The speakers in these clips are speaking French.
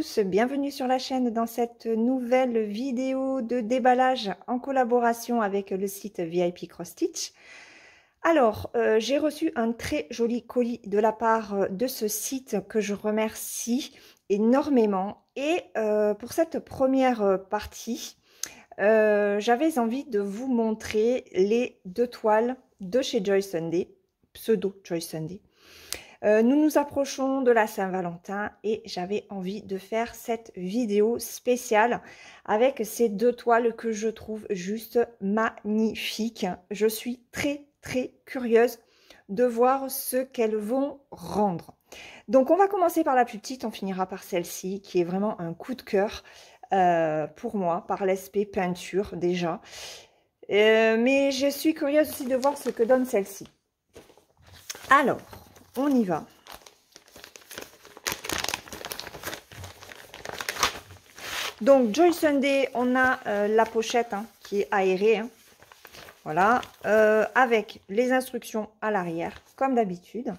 tous, bienvenue sur la chaîne dans cette nouvelle vidéo de déballage en collaboration avec le site VIP Cross Stitch. Alors, j'ai reçu un très joli colis de la part de ce site que je remercie énormément. Et pour cette première partie, j'avais envie de vous montrer les deux toiles de chez Joy Sunday, pseudo Joy Sunday. Nous nous approchons de la Saint-Valentin et j'avais envie de faire cette vidéo spéciale avec ces deux toiles que je trouve juste magnifiques. Je suis très curieuse de voir ce qu'elles vont rendre. Donc on va commencer par la plus petite, on finira par celle-ci qui est vraiment un coup de cœur pour moi, par l'aspect peinture déjà. Mais je suis curieuse aussi de voir ce que donne celle-ci. Alors, on y va. Donc, Joy Sunday, on a la pochette qui est aérée. Voilà. Avec les instructions à l'arrière, comme d'habitude.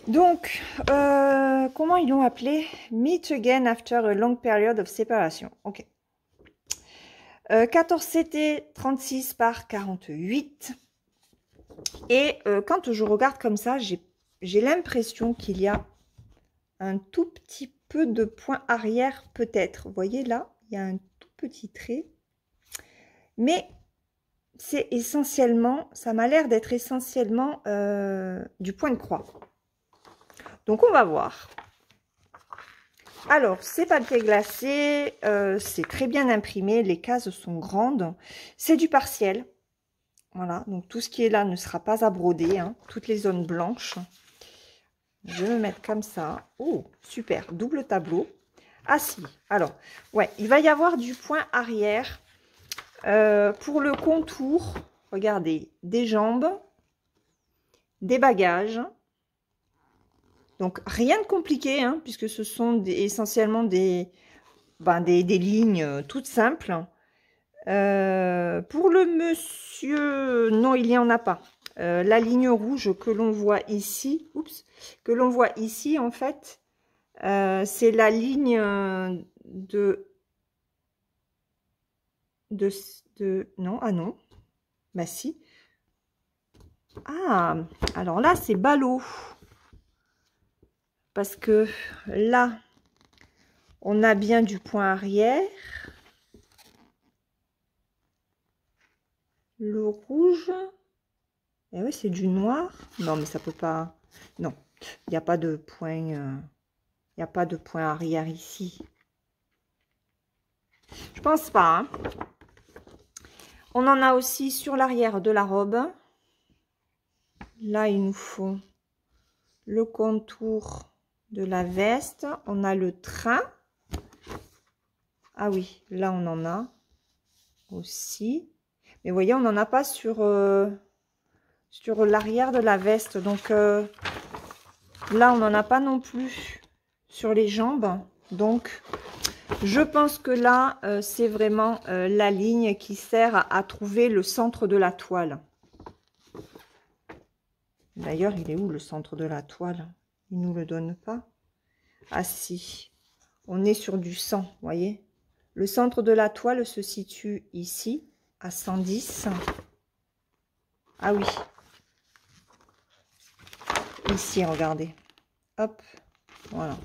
Donc, comment ils l'ont appelé? Meet again after a long period of separation. Ok. 14 CT 36 par 48. Et quand je regarde comme ça, j'ai l'impression qu'il y a un tout petit peu de point arrière peut-être. Vous voyez là, il y a un tout petit trait. Mais c'est essentiellement, ça m'a l'air d'être essentiellement du point de croix. Donc on va voir. Alors, c'est papier glacé, c'est très bien imprimé, les cases sont grandes. C'est du partiel. Voilà, donc tout ce qui est là ne sera pas à broder, toutes les zones blanches. Je vais me mettre comme ça. Oh, super, double tableau. Ah si, alors, ouais, il va y avoir du point arrière pour le contour. Regardez, des jambes, des bagages. Donc, rien de compliqué, puisque ce sont essentiellement des lignes toutes simples. Pour le monsieur, non, il n'y en a pas. La ligne rouge que l'on voit ici, en fait, c'est la ligne non, ah non, bah si. Ah, alors là, c'est ballot. Parce que là, on a bien du point arrière. Le rouge, et oui, c'est du noir. Non, mais ça peut pas. Non, il n'y a pas de point. Il n'y a pas de point arrière ici. Je pense pas. On en a aussi sur l'arrière de la robe. Là, il nous faut le contour de la veste. On a le train. Ah oui, là, on en a aussi. Mais vous voyez, on n'en a pas sur l'arrière de la veste. Donc là, on n'en a pas non plus sur les jambes. Donc, je pense que là, c'est vraiment la ligne qui sert à trouver le centre de la toile. D'ailleurs, il est où le centre de la toile? Il ne nous le donne pas. Ah si, on est sur du 100, vous voyez. Le centre de la toile se situe ici, à 110. Ah oui. Ici, regardez. Hop, voilà.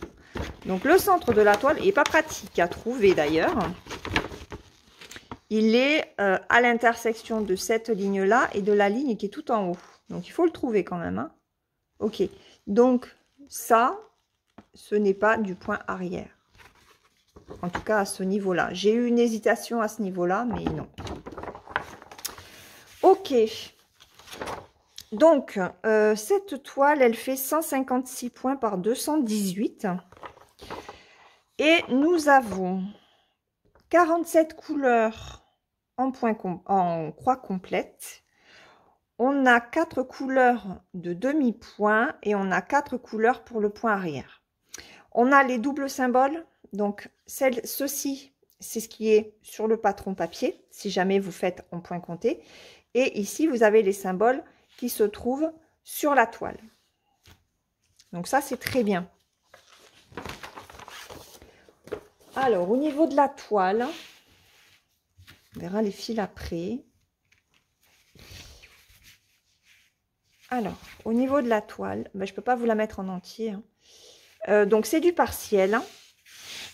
Donc, le centre de la toile n'est pas pratique à trouver d'ailleurs. Il est à l'intersection de cette ligne-là et de la ligne qui est tout en haut. Donc, il faut le trouver quand même. Ok. Donc, ça, ce n'est pas du point arrière. En tout cas, à ce niveau-là. J'ai eu une hésitation à ce niveau-là, mais non. Ok. Donc, cette toile, elle fait 156 points par 218. Et nous avons 47 couleurs en croix complète. On a 4 couleurs de demi-point et on a 4 couleurs pour le point arrière. On a les doubles symboles. Donc, ceci, c'est ce qui est sur le patron papier, si jamais vous faites en point compté. Et ici, vous avez les symboles qui se trouvent sur la toile. Donc ça, c'est très bien. Alors, au niveau de la toile, on verra les fils après. Alors, au niveau de la toile, ben, je ne peux pas vous la mettre en entier. Hein. Donc, c'est du partiel. Hein.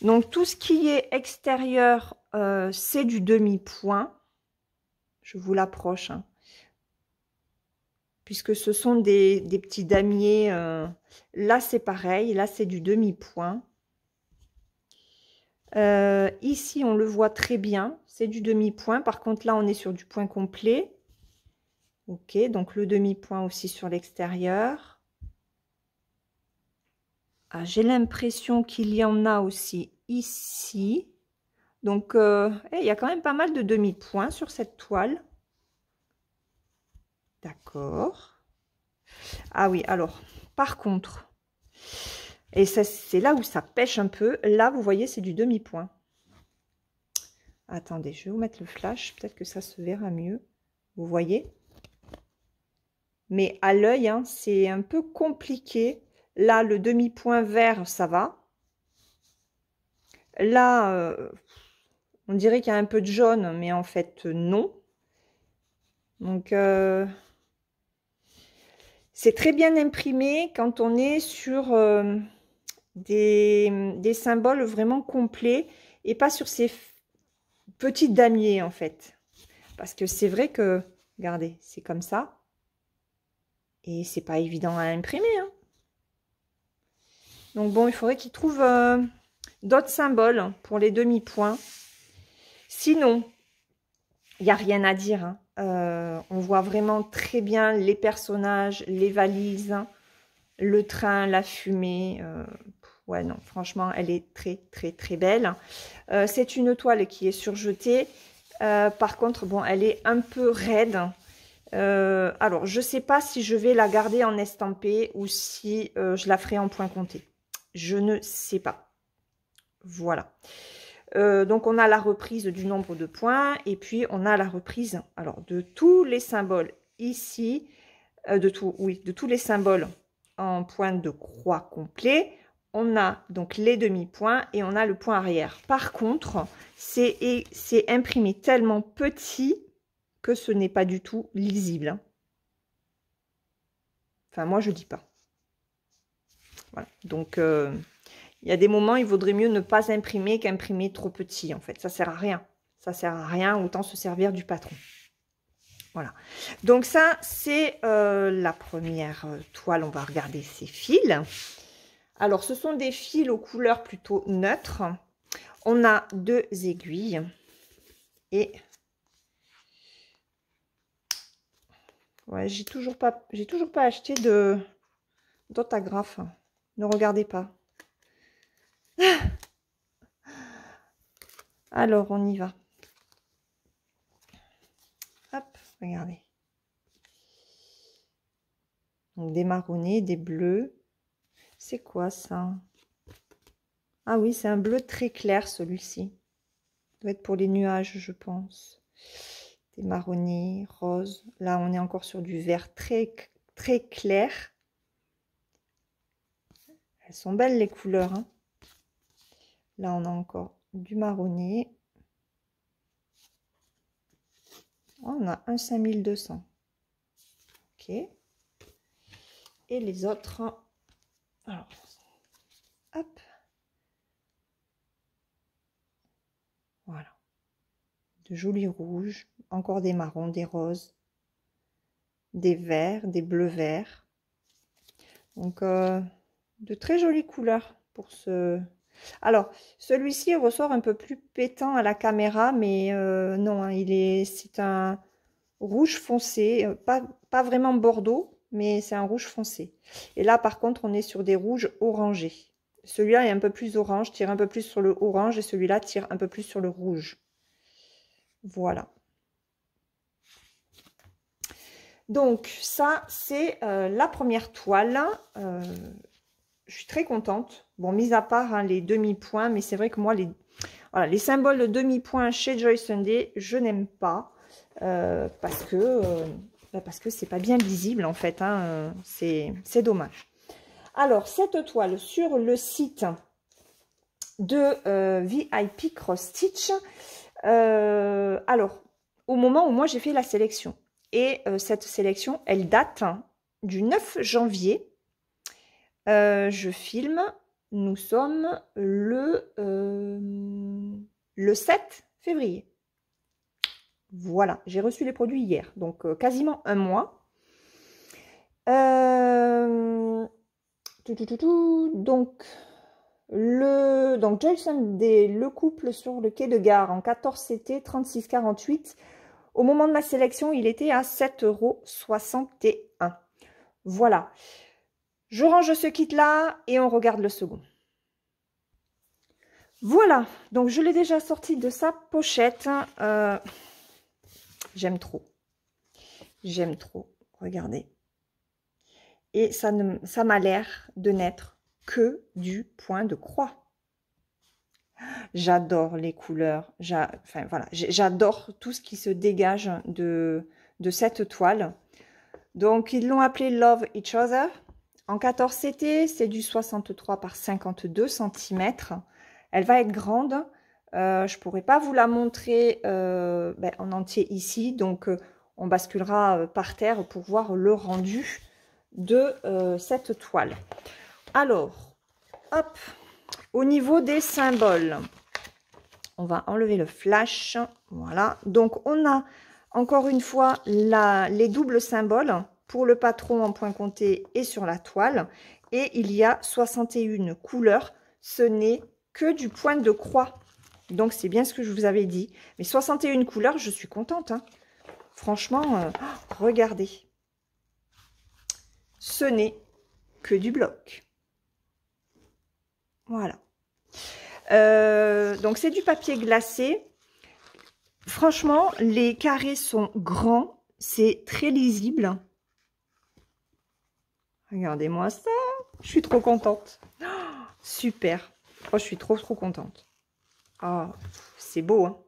Donc, tout ce qui est extérieur, c'est du demi-point. Je vous l'approche. Hein. Puisque ce sont des petits damiers. Là, c'est pareil. Là, c'est du demi-point. Ici, on le voit très bien. C'est du demi-point. Par contre, là, on est sur du point complet. Ok, donc le demi-point aussi sur l'extérieur. Ah, j'ai l'impression qu'il y en a aussi ici. Donc, il y a quand même pas mal de demi-points sur cette toile. D'accord. Ah oui, alors, par contre, et c'est là où ça pêche un peu. Là, vous voyez, c'est du demi-point. Attendez, je vais vous mettre le flash. Peut-être que ça se verra mieux. Vous voyez? Mais à l'œil, hein, c'est un peu compliqué. Là, le demi-point vert, ça va. Là, on dirait qu'il y a un peu de jaune, mais en fait, non. Donc, c'est très bien imprimé quand on est sur des symboles vraiment complets et pas sur ces petits damiers, en fait. Parce que c'est vrai que, regardez, c'est comme ça. Et c'est pas évident à imprimer. Hein. Donc, bon, il faudrait qu'ils trouvent d'autres symboles pour les demi-points. Sinon, il n'y a rien à dire. Hein. On voit vraiment très bien les personnages, les valises, hein, le train, la fumée. Ouais, non, franchement, elle est très, très, très belle. C'est une toile qui est surjetée. Par contre, bon, elle est un peu raide. Alors, je ne sais pas si je vais la garder en estampé ou si je la ferai en point compté. Je ne sais pas. Voilà. Donc, on a la reprise du nombre de points et puis on a la reprise alors de tous les symboles ici, de tous les symboles en point de croix complet. On a donc les demi-points et on a le point arrière. Par contre, c'est imprimé tellement petit que ce n'est pas du tout lisible. Hein. Enfin, moi, je dis pas. Voilà. Donc, il y a des moments, il vaudrait mieux ne pas imprimer qu'imprimer trop petit, en fait. Ça sert à rien. Ça sert à rien, autant se servir du patron. Voilà. Donc ça, c'est la première toile. On va regarder ces fils. Alors, ce sont des fils aux couleurs plutôt neutres. On a 2 aiguilles. Et ouais, j'ai toujours pas acheté d'autographe. Ne regardez pas. Alors, on y va. Hop, regardez. Donc, des marronnés, des bleus. C'est quoi ça? Ah oui, c'est un bleu très clair, celui-ci. Ça doit être pour les nuages, je pense. Des marronnés, roses. Là, on est encore sur du vert très, très clair. Elles sont belles, les couleurs. Hein. Là, on a encore du marronné. On a un 5200. Ok. Et les autres, alors, hop. Voilà. De jolis rouges, encore des marrons, des roses, des verts, des bleus verts. Donc, de très jolies couleurs pour ce... Alors, celui-ci ressort un peu plus pétant à la caméra, mais non, hein, c'est un rouge foncé, pas vraiment bordeaux, mais c'est un rouge foncé. Et là, par contre, on est sur des rouges orangés. Celui-là est un peu plus orange, tire un peu plus sur le orange, et celui-là tire un peu plus sur le rouge. Voilà. Donc, ça, c'est la première toile. Je suis très contente. Bon, mis à part hein, les demi-points, mais c'est vrai que moi, les symboles de demi-points chez Joy Sunday, je n'aime pas parce que c'est pas bien lisible en fait. Hein, c'est dommage. Alors, cette toile sur le site de VIP Cross Stitch. Alors, au moment où moi j'ai fait la sélection. Et cette sélection, elle date du 9 janvier. Je filme, nous sommes le 7 février. Voilà, j'ai reçu les produits hier, donc quasiment un mois. Donc Joy Sunday, le couple sur le quai de gare en 14 CT 36,48. Au moment de ma sélection, il était à 7,61 €. Voilà. Je range ce kit-là et on regarde le second. Voilà. Donc, je l'ai déjà sorti de sa pochette. J'aime trop. J'aime trop. Regardez. Et ça m'a l'air de n'être que du point de croix. J'adore les couleurs. Enfin, voilà. J'adore tout ce qui se dégage de cette toile. Donc, ils l'ont appelé Love Each Other. En 14 CT, c'est du 63 par 52 cm. Elle va être grande. Je ne pourrai pas vous la montrer en entier ici. Donc, on basculera par terre pour voir le rendu de cette toile. Alors, hop, au niveau des symboles, on va enlever le flash. Voilà. Donc, on a encore une fois les doubles symboles pour le patron en point compté et sur la toile. Et il y a 61 couleurs. Ce n'est que du point de croix. Donc, c'est bien ce que je vous avais dit. Mais 61 couleurs, je suis contente. Hein. Franchement, regardez. Ce n'est que du bloc. Voilà. Donc, c'est du papier glacé. Franchement, les carrés sont grands. C'est très lisible. Regardez-moi ça. Je suis trop contente. Oh, super. Oh, je suis trop contente. Oh, c'est beau. Hein.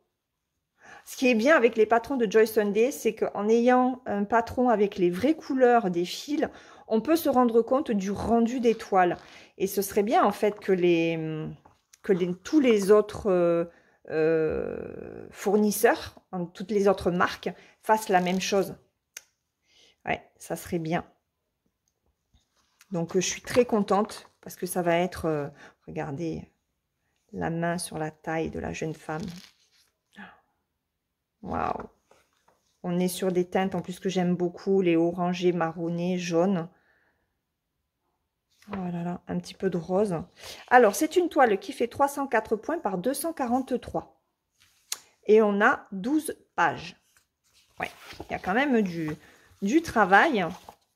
Ce qui est bien avec les patrons de Joy Sunday, c'est qu'en ayant un patron avec les vraies couleurs des fils, on peut se rendre compte du rendu des toiles. Et ce serait bien en fait que tous les autres fournisseurs, toutes les autres marques, fassent la même chose. Ouais, ça serait bien. Donc, je suis très contente parce que ça va être, regardez, la main sur la taille de la jeune femme. Waouh! On est sur des teintes en plus que j'aime beaucoup, les orangés, marronnés, jaunes. Voilà, là, un petit peu de rose. Alors, c'est une toile qui fait 304 points par 243. Et on a 12 pages. Ouais, il y a quand même du travail,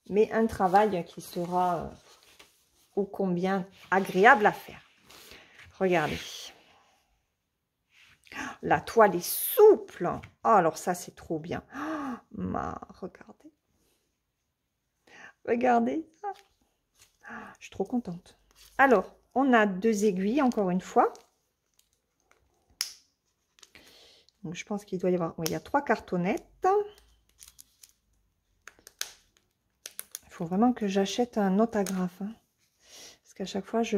mais un travail qui sera ô combien agréable à faire. Regardez. La toile est souple. Oh, alors ça, c'est trop bien. Oh, regardez. Regardez ça. Je suis trop contente. Alors, on a 2 aiguilles, encore une fois. Donc, je pense qu'il doit y avoir... Oui, il y a 3 cartonnettes. Il faut vraiment que j'achète un autographe. Hein, parce qu'à chaque fois, je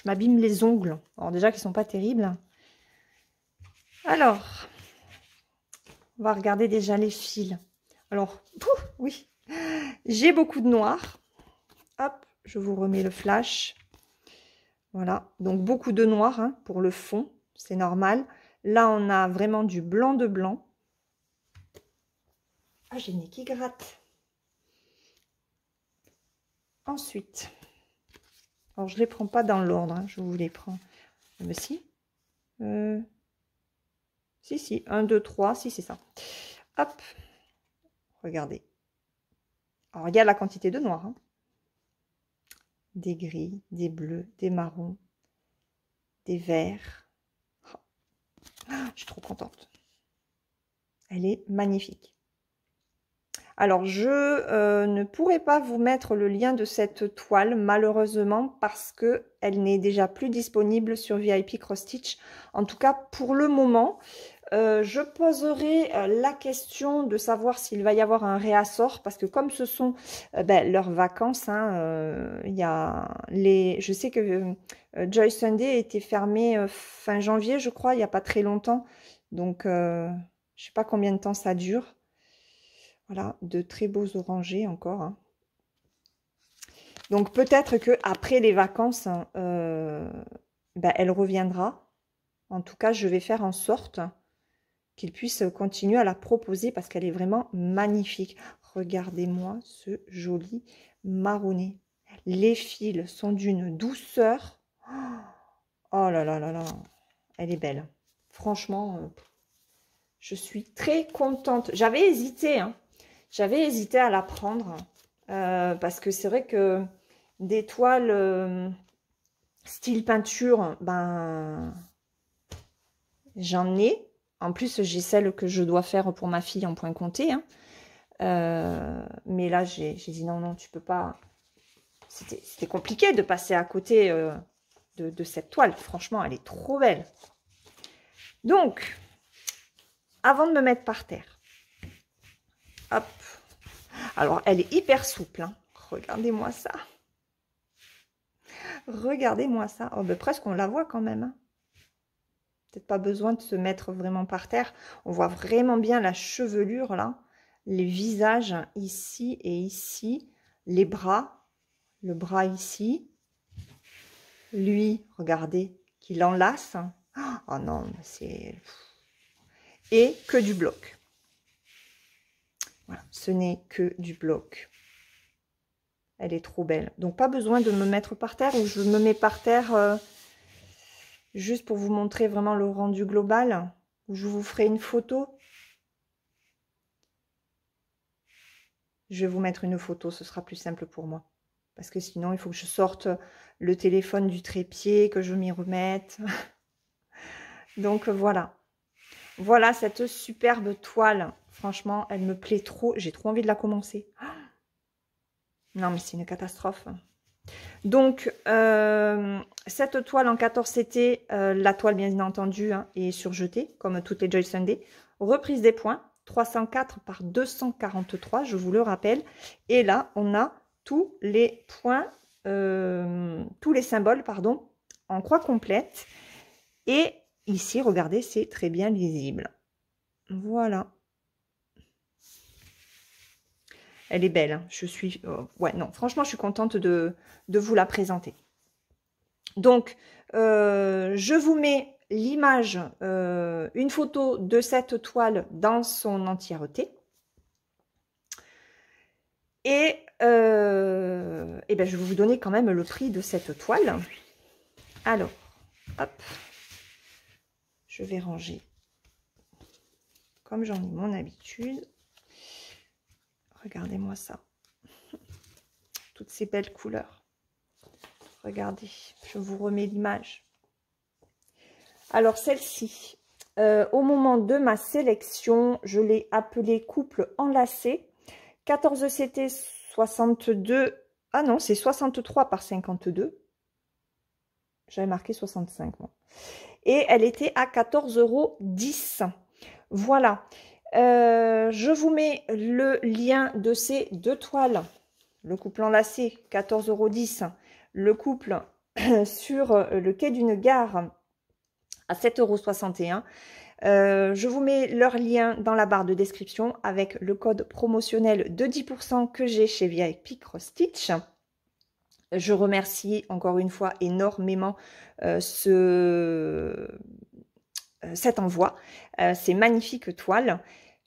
m'abîme les ongles. Alors déjà qu'ils ne sont pas terribles. Alors, on va regarder déjà les fils. Alors, oui, j'ai beaucoup de noir. Hop, je vous remets le flash. Voilà, donc beaucoup de noir hein, pour le fond, c'est normal. Là, on a vraiment du blanc de blanc. Ah, j'ai le nez qui gratte. Ensuite, alors je ne les prends pas dans l'ordre, hein, je vous les prends. Mais si. Si, 1, 2, 3, si c'est ça. Hop, regardez. Alors, il y a la quantité de noir. Hein. Des gris, des bleus, des marrons, des verts. Oh. Je suis trop contente. Elle est magnifique. Alors, je ne pourrai pas vous mettre le lien de cette toile, malheureusement, parce qu'elle n'est déjà plus disponible sur VIP Cross Stitch. En tout cas, pour le moment, je poserai la question de savoir s'il va y avoir un réassort, parce que comme ce sont leurs vacances, hein, je sais que Joy Sunday était fermé fin janvier, je crois, il n'y a pas très longtemps. Donc, je ne sais pas combien de temps ça dure. Voilà, de très beaux orangers encore, hein. Donc, peut-être qu'après les vacances, hein, elle reviendra. En tout cas, je vais faire en sorte qu'il puisse continuer à la proposer parce qu'elle est vraiment magnifique. Regardez-moi ce joli marronné. Les fils sont d'une douceur. Oh là là là là, elle est belle. Franchement, je suis très contente. J'avais hésité, hein. J'avais hésité à la prendre parce que c'est vrai que des toiles style peinture, ben j'en ai. En plus, j'ai celle que je dois faire pour ma fille en point compté, hein. Mais là, j'ai dit non, non, tu peux pas. C'était compliqué de passer à côté de cette toile. Franchement, elle est trop belle. Donc, avant de me mettre par terre, hop. Alors, elle est hyper souple, hein. Regardez-moi ça. Regardez-moi ça. Oh, ben, presque, on la voit quand même, hein. Peut-être pas besoin de se mettre vraiment par terre. On voit vraiment bien la chevelure là, les visages ici et ici, les bras, le bras ici. Lui, regardez, qui l'enlace. Oh non, c'est... Et que du bloc. Voilà, ce n'est que du bloc. Elle est trop belle. Donc, pas besoin de me mettre par terre ou je me mets par terre... juste pour vous montrer vraiment le rendu global, où je vous ferai une photo. Je vais vous mettre une photo, ce sera plus simple pour moi. Parce que sinon, il faut que je sorte le téléphone du trépied, que je m'y remette. Donc voilà. Voilà cette superbe toile. Franchement, elle me plaît trop. J'ai trop envie de la commencer. Non, mais c'est une catastrophe. Donc, cette toile en 14 CT, la toile bien entendu hein, est surjetée, comme toutes les Joy Sunday. Reprise des points, 304 par 243, je vous le rappelle. Et là, on a tous les points, tous les symboles, pardon, en croix complète. Et ici, regardez, c'est très bien lisible. Voilà. Elle est belle, hein. Je suis... ouais, non, franchement, je suis contente de vous la présenter. Donc, je vous mets l'image, une photo de cette toile dans son entièreté. Et ben, je vais vous donner quand même le prix de cette toile. Alors, hop, je vais ranger comme j'en ai mon habitude. Regardez-moi ça. Toutes ces belles couleurs. Regardez, je vous remets l'image. Alors, celle-ci, au moment de ma sélection, je l'ai appelée couple enlacé. 14 CT 62. Ah non, c'est 63 par 52. J'avais marqué 65, moi. Et elle était à 14,10 €. Voilà. Je vous mets le lien de ces deux toiles. Le couple enlacé, 14,10 €. Le couple sur le quai d'une gare à 7,61 €. Je vous mets leur lien dans la barre de description avec le code promotionnel de 10% que j'ai chez VIP Cross Stitch. Je remercie encore une fois énormément cet envoi, ces magnifiques toiles.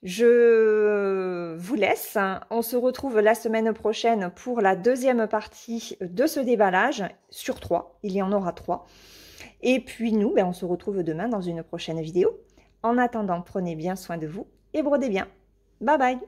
Je vous laisse. On se retrouve la semaine prochaine pour la deuxième partie de ce déballage sur 3. Il y en aura 3. Et puis nous, on se retrouve demain dans une prochaine vidéo. En attendant, prenez bien soin de vous et brodez bien. Bye bye!